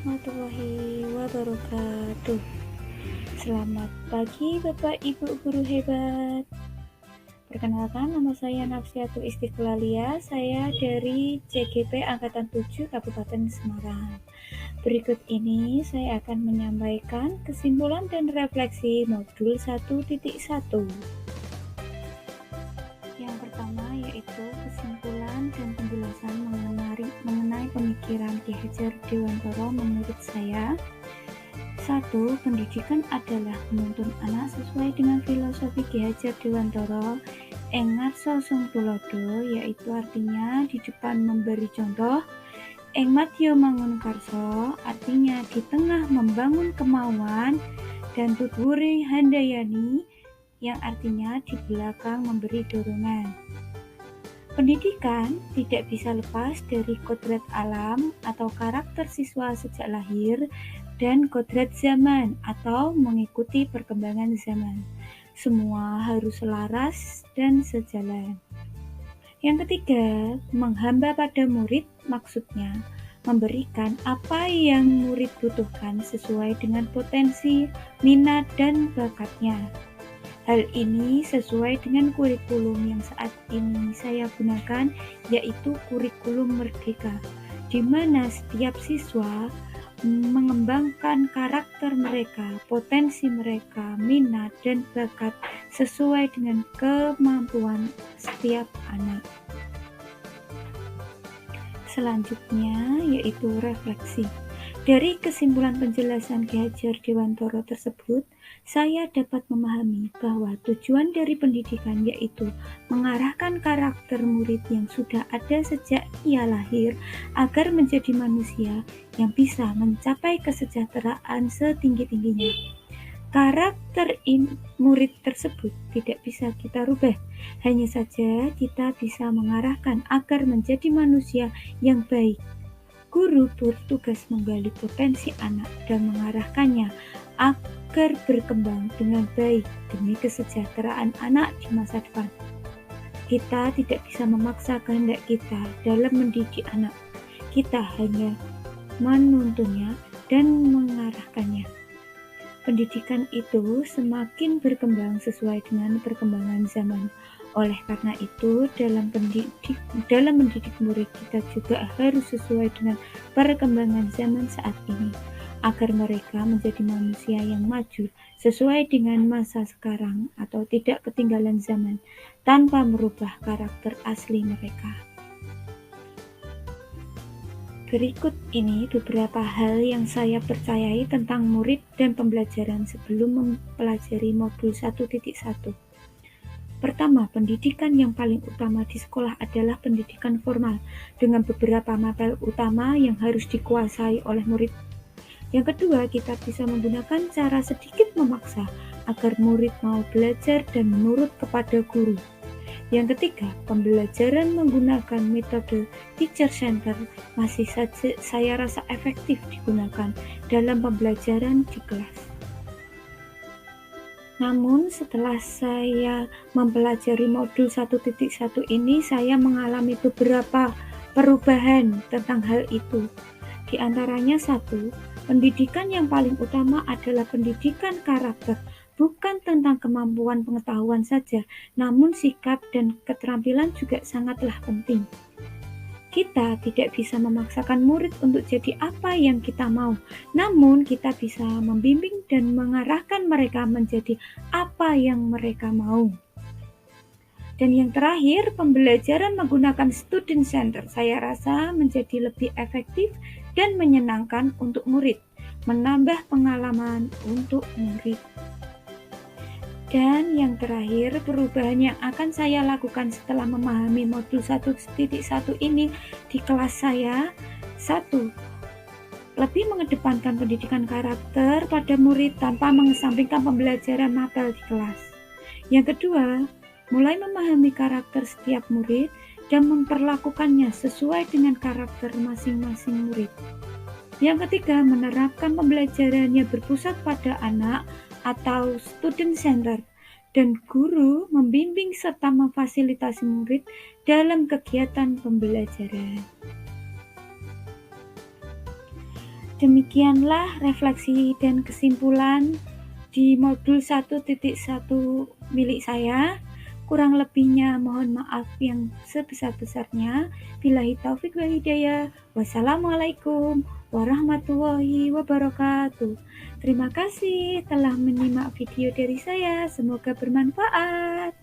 warahmatullahi wabarakatuh. Selamat pagi Bapak Ibu guru hebat. Perkenalkan, nama saya Nafsiatul Istiqlalia. Saya dari CGP Angkatan 7 Kabupaten Semarang. Berikut ini saya akan menyampaikan kesimpulan dan refleksi modul 1.1. Yang pertama yaitu kesimpulan dan penjelasan mengenai pemikiran Ki Hajar Dewantara menurut saya. 1. Pendidikan adalah menuntun anak sesuai dengan filosofi Ki Hajar Dewantara ing ngarsa sung tulodo, yaitu artinya di depan memberi contoh, ing madya mangun karsa, artinya di tengah membangun kemauan, dan tutwure handayani, yang artinya di belakang memberi dorongan. Pendidikan tidak bisa lepas dari kodrat alam atau karakter siswa sejak lahir dan kodrat zaman atau mengikuti perkembangan zaman. Semua harus selaras dan sejalan. Yang ketiga, menghamba pada murid, maksudnya memberikan apa yang murid butuhkan sesuai dengan potensi, minat, dan bakatnya. Hal ini sesuai dengan kurikulum yang saat ini saya gunakan, yaitu kurikulum Merdeka, di mana setiap siswa mengembangkan karakter mereka, potensi mereka, minat, dan bakat sesuai dengan kemampuan setiap anak. Selanjutnya yaitu refleksi. Dari kesimpulan penjelasan Ki Hajar Dewantara tersebut, saya dapat memahami bahwa tujuan dari pendidikan yaitu mengarahkan karakter murid yang sudah ada sejak ia lahir agar menjadi manusia yang bisa mencapai kesejahteraan setinggi-tingginya. Karakter murid tersebut tidak bisa kita rubah, hanya saja kita bisa mengarahkan agar menjadi manusia yang baik. Guru bertugas menggali potensi anak dan mengarahkannya agar berkembang dengan baik demi kesejahteraan anak di masa depan. Kita tidak bisa memaksa kehendak kita dalam mendidik anak. Kita hanya menuntunnya dan mengarahkannya. Pendidikan itu semakin berkembang sesuai dengan perkembangan zaman. Oleh karena itu, dalam mendidik murid kita juga harus sesuai dengan perkembangan zaman saat ini, agar mereka menjadi manusia yang maju sesuai dengan masa sekarang atau tidak ketinggalan zaman, tanpa merubah karakter asli mereka. Berikut ini beberapa hal yang saya percayai tentang murid dan pembelajaran sebelum mempelajari modul 1.1. Pertama, pendidikan yang paling utama di sekolah adalah pendidikan formal dengan beberapa mapel utama yang harus dikuasai oleh murid. Yang kedua, kita bisa menggunakan cara sedikit memaksa agar murid mau belajar dan menurut kepada guru. Yang ketiga, pembelajaran menggunakan metode teacher center masih saja saya rasa efektif digunakan dalam pembelajaran di kelas. Namun setelah saya mempelajari modul 1.1 ini, saya mengalami beberapa perubahan tentang hal itu. Di antaranya 1, pendidikan yang paling utama adalah pendidikan karakter, bukan tentang kemampuan pengetahuan saja, namun sikap dan keterampilan juga sangatlah penting. Kita tidak bisa memaksakan murid untuk jadi apa yang kita mau, namun kita bisa membimbing dan mengarahkan mereka menjadi apa yang mereka mau. Dan yang terakhir, pembelajaran menggunakan student center saya rasa menjadi lebih efektif dan menyenangkan untuk murid, menambah pengalaman untuk murid. Dan yang terakhir, perubahan yang akan saya lakukan setelah memahami modul 1.1 ini di kelas saya. 1. Lebih mengedepankan pendidikan karakter pada murid tanpa mengesampingkan pembelajaran mapel di kelas. Yang kedua, mulai memahami karakter setiap murid dan memperlakukannya sesuai dengan karakter masing-masing murid. Yang ketiga, menerapkan pembelajarannya berpusat pada anak atau student center, dan guru membimbing serta memfasilitasi murid dalam kegiatan pembelajaran. Demikianlah refleksi dan kesimpulan di modul 1.1 milik saya. Kurang lebihnya mohon maaf yang sebesar-besarnya. Billahi taufik wal hidayah. Wassalamualaikum warahmatullahi wabarakatuh. Terima kasih telah menyimak video dari saya. Semoga bermanfaat.